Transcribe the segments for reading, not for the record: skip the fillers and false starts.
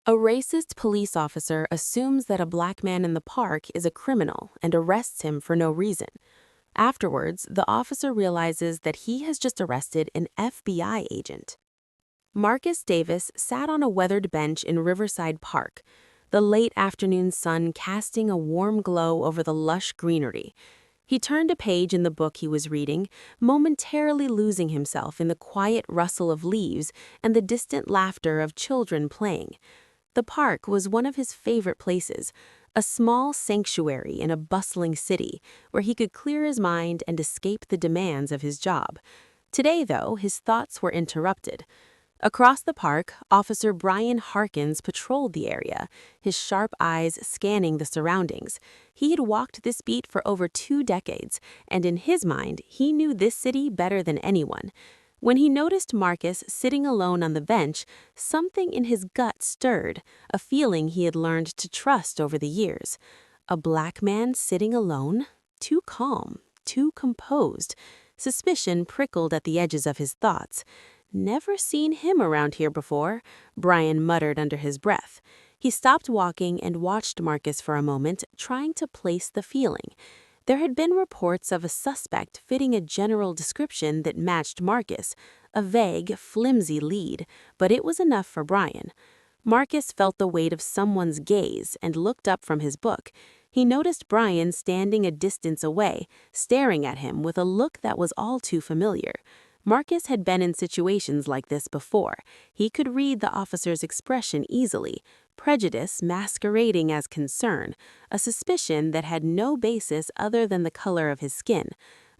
A racist police officer assumes that a black man in the park is a criminal and arrests him for no reason. Afterwards, the officer realizes that he has just arrested an FBI agent. Marcus Davis sat on a weathered bench in Riverside Park, the late afternoon sun casting a warm glow over the lush greenery. He turned a page in the book he was reading, momentarily losing himself in the quiet rustle of leaves and the distant laughter of children playing. The park was one of his favorite places, a small sanctuary in a bustling city where he could clear his mind and escape the demands of his job. Today, though, his thoughts were interrupted. Across the park, Officer Brian Harkins patrolled the area, his sharp eyes scanning the surroundings. He had walked this beat for over 2 decades, and in his mind, he knew this city better than anyone. When he noticed Marcus sitting alone on the bench, something in his gut stirred, a feeling he had learned to trust over the years. A black man sitting alone? Too calm, too composed. Suspicion prickled at the edges of his thoughts. "Never seen him around here before," Brian muttered under his breath. He stopped walking and watched Marcus for a moment, trying to place the feeling. There had been reports of a suspect fitting a general description that matched Marcus, a vague, flimsy lead, but it was enough for Brian. Marcus felt the weight of someone's gaze and looked up from his book. He noticed Brian standing a distance away, staring at him with a look that was all too familiar. Marcus had been in situations like this before. He could read the officer's expression easily, prejudice masquerading as concern, a suspicion that had no basis other than the color of his skin.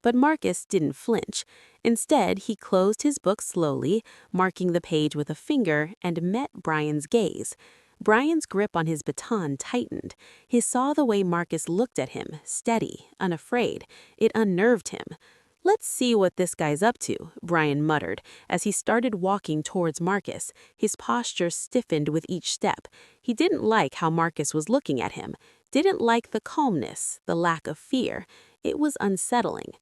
But Marcus didn't flinch. Instead, he closed his book slowly, marking the page with a finger, and met Brian's gaze. Brian's grip on his baton tightened. He saw the way Marcus looked at him, steady, unafraid. It unnerved him. "Let's see what this guy's up to," Brian muttered as he started walking towards Marcus. His posture stiffened with each step. He didn't like how Marcus was looking at him, didn't like the calmness, the lack of fear. It was unsettling.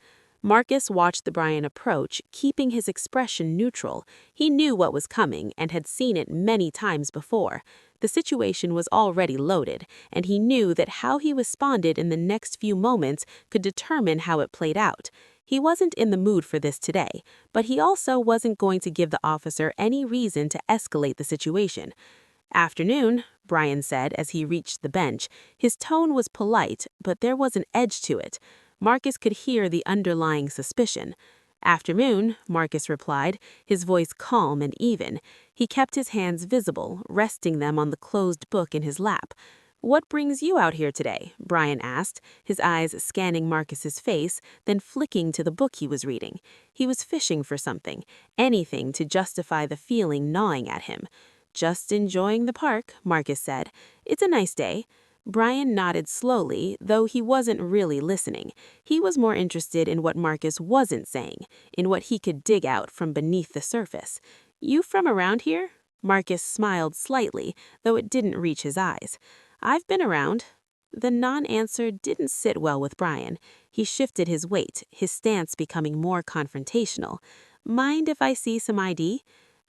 Marcus watched the Brian approach, keeping his expression neutral. He knew what was coming and had seen it many times before. The situation was already loaded, and he knew that how he responded in the next few moments could determine how it played out. He wasn't in the mood for this today, but he also wasn't going to give the officer any reason to escalate the situation. "Afternoon," Brian said as he reached the bench. His tone was polite, but there was an edge to it. Marcus could hear the underlying suspicion. "Afternoon," Marcus replied, his voice calm and even. He kept his hands visible, resting them on the closed book in his lap. "What brings you out here today?" Brian asked, his eyes scanning Marcus's face, then flicking to the book he was reading. He was fishing for something, anything to justify the feeling gnawing at him. "Just enjoying the park," Marcus said. "It's a nice day." Brian nodded slowly, though he wasn't really listening. He was more interested in what Marcus wasn't saying, in what he could dig out from beneath the surface. "You from around here?" Marcus smiled slightly, though it didn't reach his eyes. "I've been around." The non-answer didn't sit well with Brian. He shifted his weight, his stance becoming more confrontational. "Mind if I see some ID?"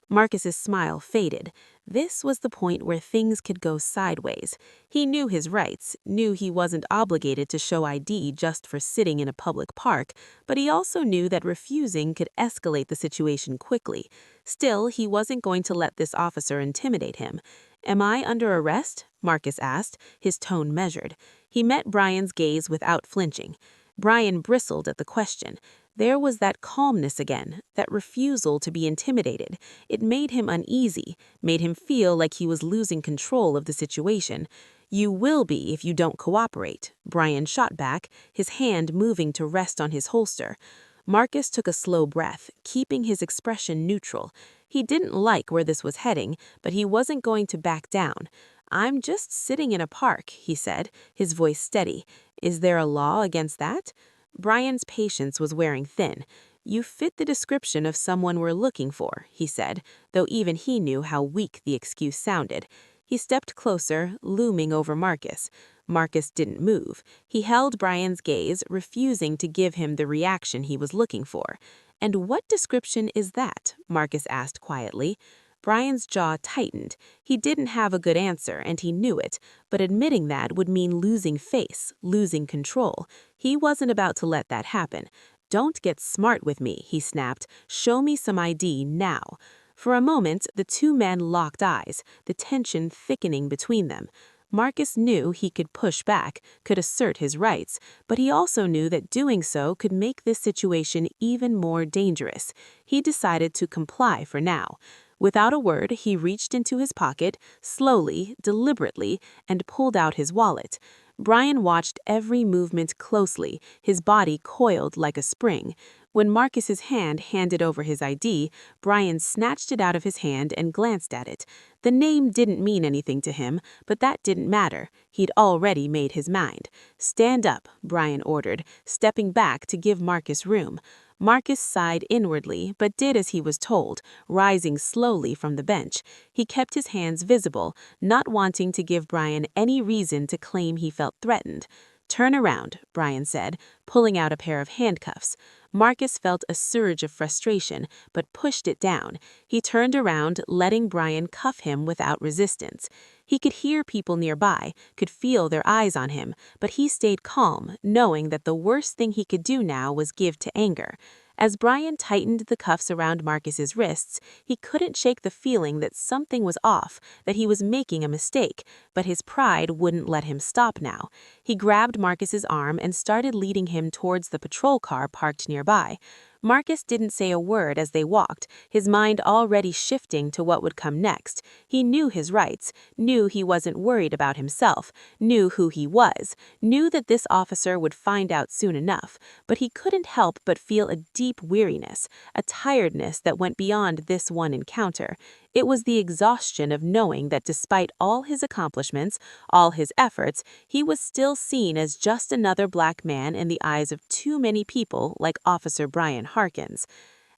Marcus's smile faded. This was the point where things could go sideways. He knew his rights, knew he wasn't obligated to show ID just for sitting in a public park, but he also knew that refusing could escalate the situation quickly. Still, he wasn't going to let this officer intimidate him. "Am I under arrest?" Marcus asked, his tone measured. He met Brian's gaze without flinching. Brian bristled at the question. There was that calmness again, that refusal to be intimidated. It made him uneasy, made him feel like he was losing control of the situation. "You will be if you don't cooperate," Brian shot back, his hand moving to rest on his holster. Marcus took a slow breath, keeping his expression neutral. He didn't like where this was heading, but he wasn't going to back down. "I'm just sitting in a park," he said, his voice steady. "Is there a law against that?" Brian's patience was wearing thin. "You fit the description of someone we're looking for," he said, though even he knew how weak the excuse sounded. He stepped closer, looming over Marcus. Marcus didn't move. He held Brian's gaze, refusing to give him the reaction he was looking for. "And what description is that?" Marcus asked quietly. Brian's jaw tightened. He didn't have a good answer, and he knew it, but admitting that would mean losing face, losing control. He wasn't about to let that happen. "Don't get smart with me," he snapped. "Show me some ID now." For a moment, the two men locked eyes, the tension thickening between them. Marcus knew he could push back, could assert his rights, but he also knew that doing so could make this situation even more dangerous. He decided to comply for now. Without a word, he reached into his pocket, slowly, deliberately, and pulled out his wallet. Brian watched every movement closely, his body coiled like a spring. When Marcus's hand handed over his ID, Brian snatched it out of his hand and glanced at it. The name didn't mean anything to him, but that didn't matter. He'd already made his mind. "Stand up," Brian ordered, stepping back to give Marcus room. Marcus sighed inwardly, but did as he was told, rising slowly from the bench. He kept his hands visible, not wanting to give Brian any reason to claim he felt threatened. "Turn around," Brian said, pulling out a pair of handcuffs. Marcus felt a surge of frustration, but pushed it down. He turned around, letting Brian cuff him without resistance. He could hear people nearby, could feel their eyes on him, but he stayed calm, knowing that the worst thing he could do now was give to anger. As Brian tightened the cuffs around Marcus's wrists, he couldn't shake the feeling that something was off, that he was making a mistake, but his pride wouldn't let him stop now. He grabbed Marcus's arm and started leading him towards the patrol car parked nearby. Marcus didn't say a word as they walked, his mind already shifting to what would come next. He knew his rights, knew he wasn't worried about himself, knew who he was, knew that this officer would find out soon enough, but he couldn't help but feel a deep weariness, a tiredness that went beyond this one encounter. It was the exhaustion of knowing that despite all his accomplishments, all his efforts, he was still seen as just another black man in the eyes of too many people like Officer Brian Harkins.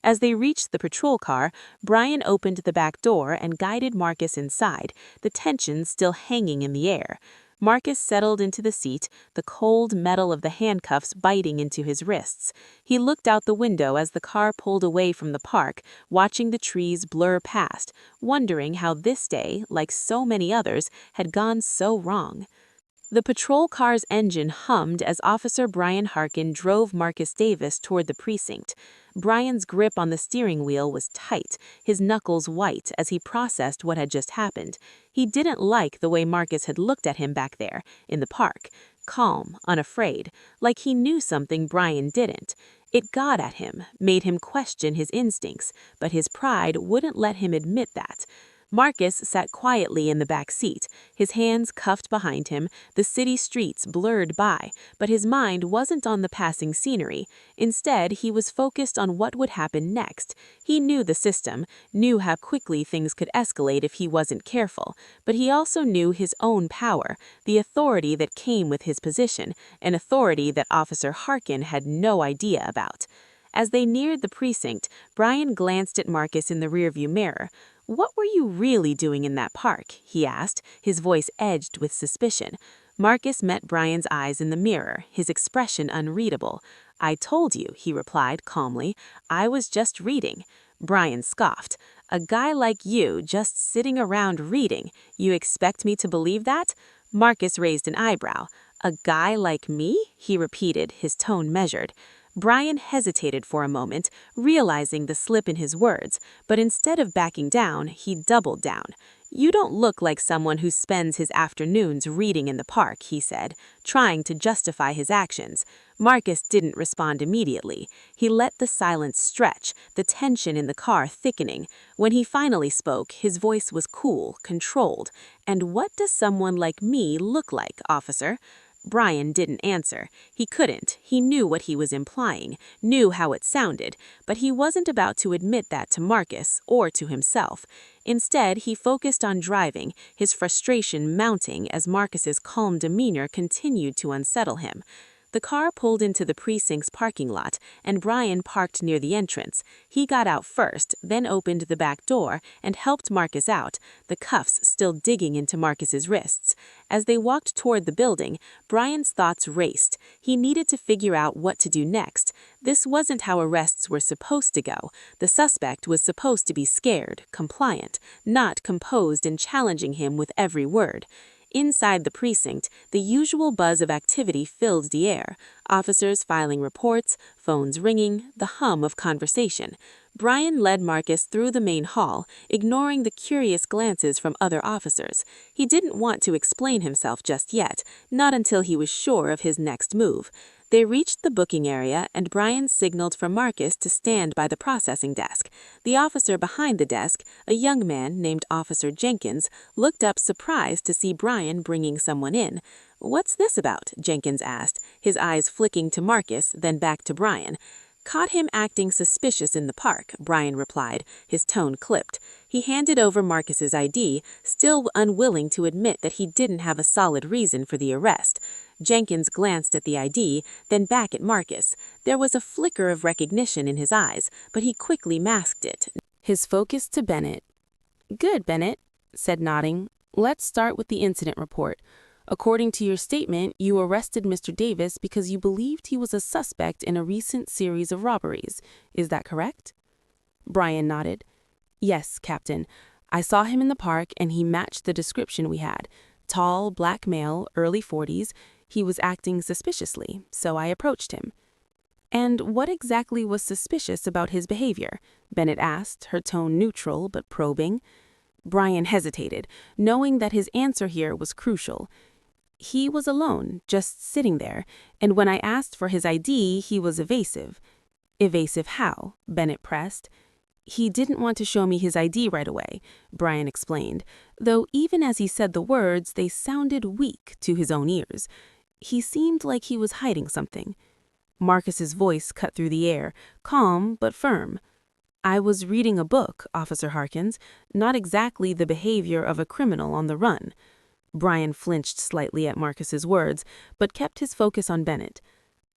As they reached the patrol car, Brian opened the back door and guided Marcus inside, the tension still hanging in the air. Marcus settled into the seat, the cold metal of the handcuffs biting into his wrists. He looked out the window as the car pulled away from the park, watching the trees blur past, wondering how this day, like so many others, had gone so wrong. The patrol car's engine hummed as Officer Brian Harkin drove Marcus Davis toward the precinct. Brian's grip on the steering wheel was tight, his knuckles white as he processed what had just happened. He didn't like the way Marcus had looked at him back there, in the park. Calm, unafraid, like he knew something Brian didn't. It got at him, made him question his instincts, but his pride wouldn't let him admit that. Marcus sat quietly in the back seat, his hands cuffed behind him, the city streets blurred by, but his mind wasn't on the passing scenery. Instead, he was focused on what would happen next. He knew the system, knew how quickly things could escalate if he wasn't careful, but he also knew his own power, the authority that came with his position, an authority that Officer Harkin had no idea about. As they neared the precinct, Brian glanced at Marcus in the rearview mirror. "What were you really doing in that park?" he asked, his voice edged with suspicion. Marcus met Brian's eyes in the mirror, his expression unreadable. "I told you," he replied calmly. "I was just reading." Brian scoffed. "A guy like you just sitting around reading. You expect me to believe that?" Marcus raised an eyebrow. "A guy like me?" he repeated, his tone measured. Brian hesitated for a moment, realizing the slip in his words, but instead of backing down, he doubled down. "You don't look like someone who spends his afternoons reading in the park," he said, trying to justify his actions. Marcus didn't respond immediately. He let the silence stretch, the tension in the car thickening. When he finally spoke, his voice was cool, controlled. "And what does someone like me look like, officer?" Brian didn't answer. He couldn't. He knew what he was implying, knew how it sounded, but he wasn't about to admit that to Marcus or to himself. Instead, he focused on driving, his frustration mounting as Marcus's calm demeanor continued to unsettle him. The car pulled into the precinct's parking lot, and Brian parked near the entrance. He got out first, then opened the back door and helped Marcus out, the cuffs still digging into Marcus's wrists. As they walked toward the building, Brian's thoughts raced. He needed to figure out what to do next. This wasn't how arrests were supposed to go. The suspect was supposed to be scared, compliant, not composed and challenging him with every word. Inside the precinct, the usual buzz of activity filled the air. Officers filing reports, phones ringing, the hum of conversation. Brian led Marcus through the main hall, ignoring the curious glances from other officers. He didn't want to explain himself just yet, not until he was sure of his next move. They reached the booking area, and Brian signaled for Marcus to stand by the processing desk. The officer behind the desk, a young man named Officer Jenkins, looked up surprised to see Brian bringing someone in. "What's this about?" Jenkins asked, his eyes flicking to Marcus, then back to Brian. "Caught him acting suspicious in the park," Brian replied, his tone clipped. He handed over Marcus's ID, still unwilling to admit that he didn't have a solid reason for the arrest. Jenkins glanced at the ID, then back at Marcus. There was a flicker of recognition in his eyes, but he quickly masked it. His focus to Bennett. "Good, Bennett," said nodding. "Let's start with the incident report. According to your statement, you arrested Mr. Davis because you believed he was a suspect in a recent series of robberies. Is that correct?" Brian nodded. "Yes, Captain. I saw him in the park and he matched the description we had. Tall, black male, early 40s. He was acting suspiciously, so I approached him." "And what exactly was suspicious about his behavior?" Bennett asked, her tone neutral but probing. Brian hesitated, knowing that his answer here was crucial. "He was alone, just sitting there, and when I asked for his ID, he was evasive." "Evasive how?" Bennett pressed. "He didn't want to show me his ID right away," Brian explained, though even as he said the words, they sounded weak to his own ears. He seemed like he was hiding something. Marcus's voice cut through the air, calm but firm. "I was reading a book, Officer Harkins, not exactly the behavior of a criminal on the run." Brian flinched slightly at Marcus's words, but kept his focus on Bennett.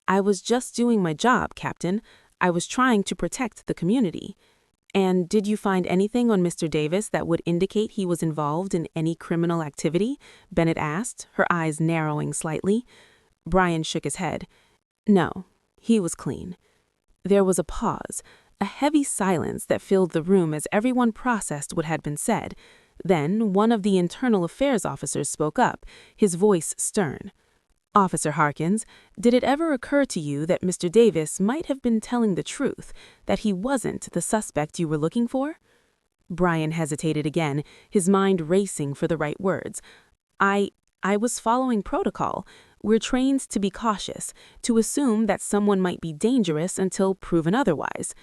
"I was just doing my job, Captain. I was trying to protect the community." "And did you find anything on Mr. Davis that would indicate he was involved in any criminal activity?" Bennett asked, her eyes narrowing slightly. Brian shook his head. "No, he was clean." There was a pause, a heavy silence that filled the room as everyone processed what had been said. Then one of the internal affairs officers spoke up, his voice stern. "Officer Harkins, did it ever occur to you that Mr. Davis might have been telling the truth, that he wasn't the suspect you were looking for?" Brian hesitated again, his mind racing for the right words. I was following protocol. We're trained to be cautious, to assume that someone might be dangerous until proven otherwise."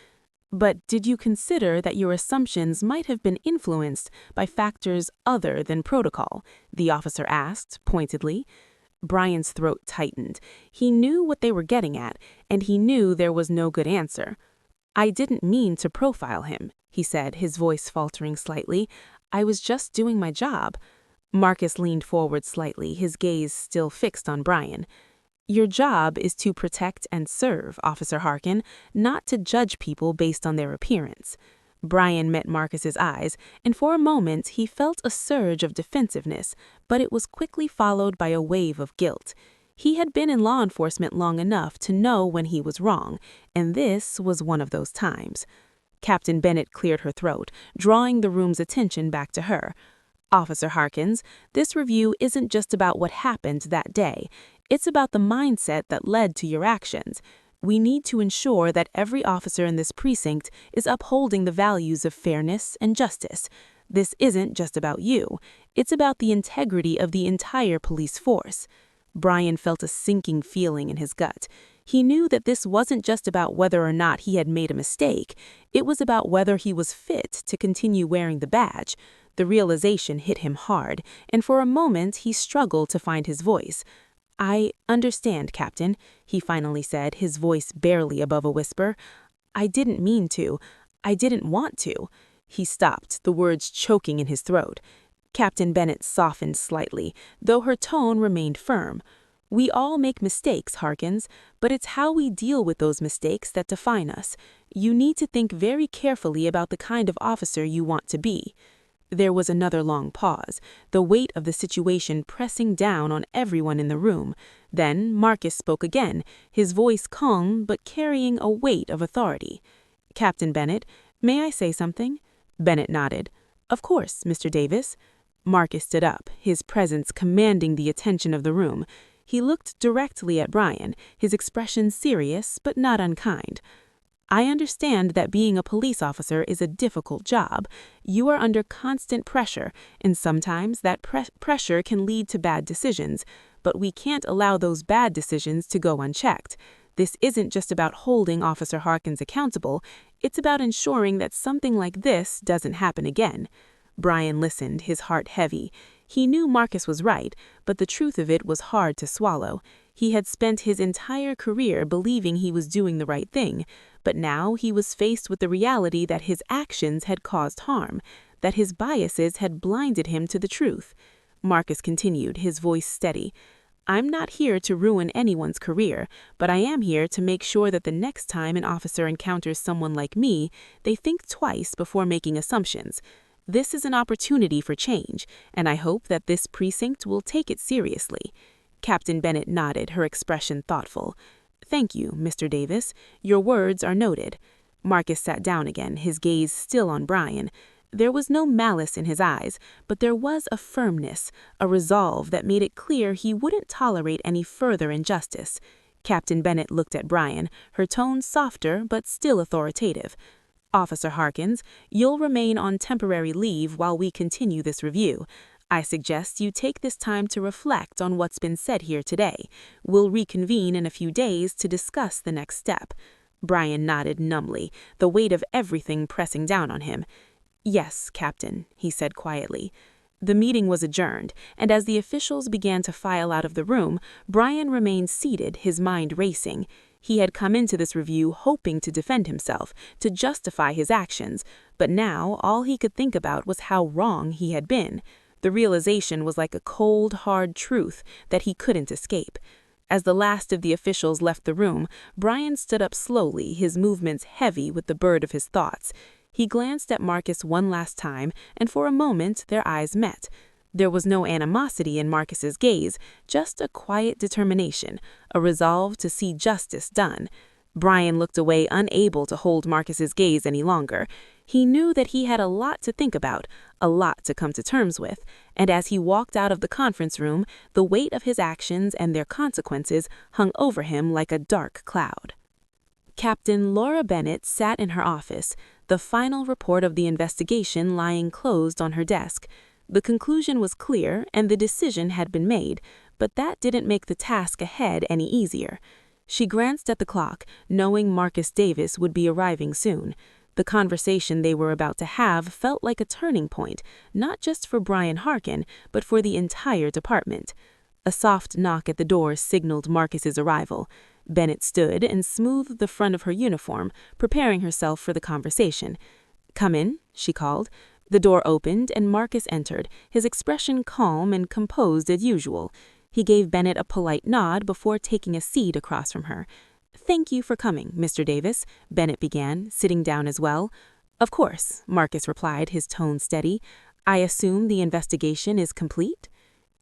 "But did you consider that your assumptions might have been influenced by factors other than protocol?" the officer asked, pointedly. Brian's throat tightened. He knew what they were getting at, and he knew there was no good answer. "I didn't mean to profile him," he said, his voice faltering slightly. "I was just doing my job." Marcus leaned forward slightly, his gaze still fixed on Brian. "Your job is to protect and serve, Officer Harkin, not to judge people based on their appearance." Brian met Marcus's eyes, and for a moment he felt a surge of defensiveness, but it was quickly followed by a wave of guilt. He had been in law enforcement long enough to know when he was wrong, and this was one of those times. Captain Bennett cleared her throat, drawing the room's attention back to her. "Officer Harkins, this review isn't just about what happened that day. It's about the mindset that led to your actions. We need to ensure that every officer in this precinct is upholding the values of fairness and justice. This isn't just about you. It's about the integrity of the entire police force." Brian felt a sinking feeling in his gut. He knew that this wasn't just about whether or not he had made a mistake. It was about whether he was fit to continue wearing the badge. The realization hit him hard, and for a moment he struggled to find his voice. "I understand, Captain," he finally said, his voice barely above a whisper. "I didn't mean to. I didn't want to." He stopped, the words choking in his throat. Captain Bennett softened slightly, though her tone remained firm. We all make mistakes, Harkins, but it's how we deal with those mistakes that define us. You need to think very carefully about the kind of officer you want to be. There was another long pause, the weight of the situation pressing down on everyone in the room. Then Marcus spoke again, his voice calm but carrying a weight of authority. "Captain Bennett, may I say something?" Bennett nodded. "Of course, Mr. Davis." Marcus stood up, his presence commanding the attention of the room. He looked directly at Brian, his expression serious but not unkind. "I understand that being a police officer is a difficult job. You are under constant pressure, and sometimes that pressure can lead to bad decisions, but we can't allow those bad decisions to go unchecked. This isn't just about holding Officer Harkins accountable, it's about ensuring that something like this doesn't happen again." Brian listened, his heart heavy. He knew Marcus was right, but the truth of it was hard to swallow. He had spent his entire career believing he was doing the right thing, but now he was faced with the reality that his actions had caused harm, that his biases had blinded him to the truth. Marcus continued, his voice steady. "I'm not here to ruin anyone's career, but I am here to make sure that the next time an officer encounters someone like me, they think twice before making assumptions. This is an opportunity for change, and I hope that this precinct will take it seriously." Captain Bennett nodded, her expression thoughtful. "Thank you, Mr. Davis. Your words are noted." Marcus sat down again, his gaze still on Brian. There was no malice in his eyes, but there was a firmness, a resolve that made it clear he wouldn't tolerate any further injustice. Captain Bennett looked at Brian, her tone softer but still authoritative. "Officer Harkins, you'll remain on temporary leave while we continue this review. I suggest you take this time to reflect on what's been said here today. We'll reconvene in a few days to discuss the next step." Brian nodded numbly, the weight of everything pressing down on him. "Yes, Captain," he said quietly. The meeting was adjourned, and as the officials began to file out of the room, Brian remained seated, his mind racing. He had come into this review hoping to defend himself, to justify his actions, but now all he could think about was how wrong he had been. The realization was like a cold, hard truth that he couldn't escape. As the last of the officials left the room, Brian stood up slowly, his movements heavy with the burden of his thoughts. He glanced at Marcus one last time, and for a moment their eyes met. There was no animosity in Marcus's gaze, just a quiet determination, a resolve to see justice done. Brian looked away, unable to hold Marcus's gaze any longer. He knew that he had a lot to think about, a lot to come to terms with, and as he walked out of the conference room, the weight of his actions and their consequences hung over him like a dark cloud. Captain Laura Bennett sat in her office, the final report of the investigation lying closed on her desk. The conclusion was clear and the decision had been made, but that didn't make the task ahead any easier. She glanced at the clock, knowing Marcus Davis would be arriving soon. The conversation they were about to have felt like a turning point, not just for Brian Harkin, but for the entire department. A soft knock at the door signaled Marcus's arrival. Bennett stood and smoothed the front of her uniform, preparing herself for the conversation. "Come in," she called. The door opened and Marcus entered, his expression calm and composed as usual. He gave Bennett a polite nod before taking a seat across from her. "Thank you for coming, Mr. Davis," Bennett began, sitting down as well. "Of course," Marcus replied, his tone steady. "I assume the investigation is complete?"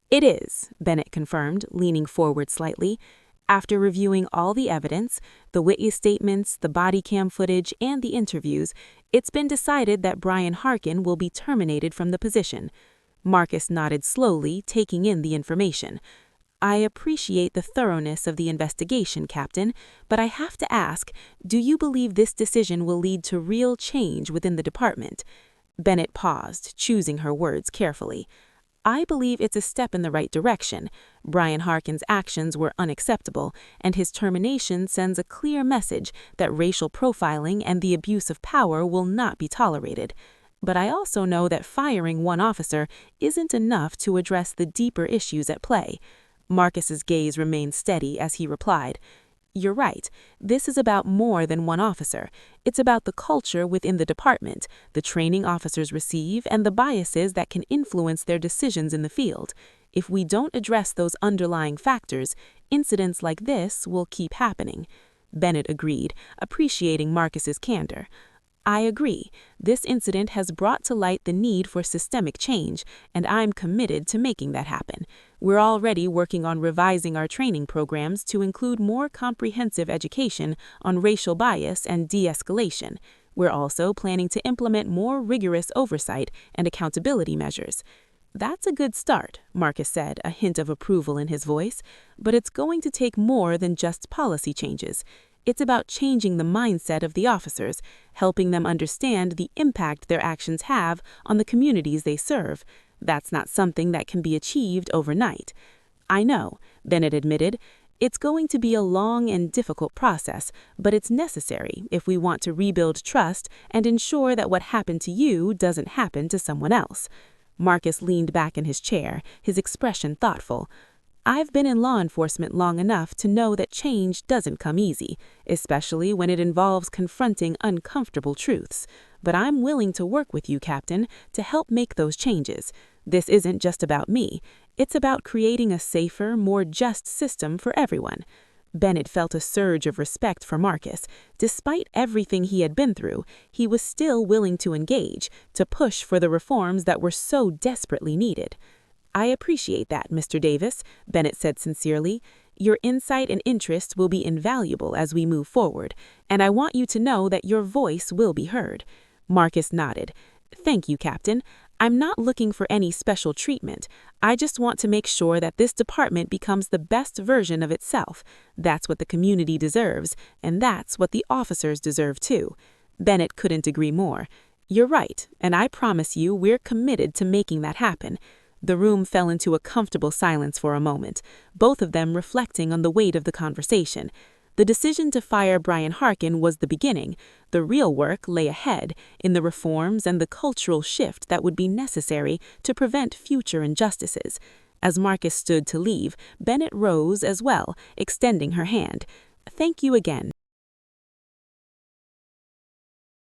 "It is," Bennett confirmed, leaning forward slightly. "After reviewing all the evidence, the witness statements, the body cam footage, and the interviews, it's been decided that Brian Harkin will be terminated from the position." Marcus nodded slowly, taking in the information. "I appreciate the thoroughness of the investigation, Captain, but I have to ask, do you believe this decision will lead to real change within the department?" Bennett paused, choosing her words carefully. "I believe it's a step in the right direction. Brian Harkin's actions were unacceptable, and his termination sends a clear message that racial profiling and the abuse of power will not be tolerated. But I also know that firing one officer isn't enough to address the deeper issues at play." Marcus's gaze remained steady as he replied, You're right. This is about more than one officer. It's about the culture within the department, the training officers receive, and the biases that can influence their decisions in the field. If we don't address those underlying factors, incidents like this will keep happening. Bennett agreed, appreciating Marcus's candor. I agree. This incident has brought to light the need for systemic change, and I'm committed to making that happen. We're already working on revising our training programs to include more comprehensive education on racial bias and de-escalation. We're also planning to implement more rigorous oversight and accountability measures. That's a good start, Marcus said, a hint of approval in his voice, but it's going to take more than just policy changes. It's about changing the mindset of the officers, helping them understand the impact their actions have on the communities they serve. That's not something that can be achieved overnight. I know, Bennett admitted. It's going to be a long and difficult process, but it's necessary if we want to rebuild trust and ensure that what happened to you doesn't happen to someone else. Marcus leaned back in his chair, his expression thoughtful. I've been in law enforcement long enough to know that change doesn't come easy, especially when it involves confronting uncomfortable truths. But I'm willing to work with you, Captain, to help make those changes. This isn't just about me. It's about creating a safer, more just system for everyone. Bennett felt a surge of respect for Marcus. Despite everything he had been through, he was still willing to engage, to push for the reforms that were so desperately needed. I appreciate that, Mr. Davis, Bennett said sincerely. Your insight and interest will be invaluable as we move forward, and I want you to know that your voice will be heard. Marcus nodded. Thank you, Captain. I'm not looking for any special treatment. I just want to make sure that this department becomes the best version of itself. That's what the community deserves, and that's what the officers deserve too. Bennett couldn't agree more. You're right, and I promise you we're committed to making that happen. The room fell into a comfortable silence for a moment, both of them reflecting on the weight of the conversation. The decision to fire Brian Harkin was the beginning. The real work lay ahead, in the reforms and the cultural shift that would be necessary to prevent future injustices. As Marcus stood to leave, Bennett rose as well, extending her hand. Thank you again.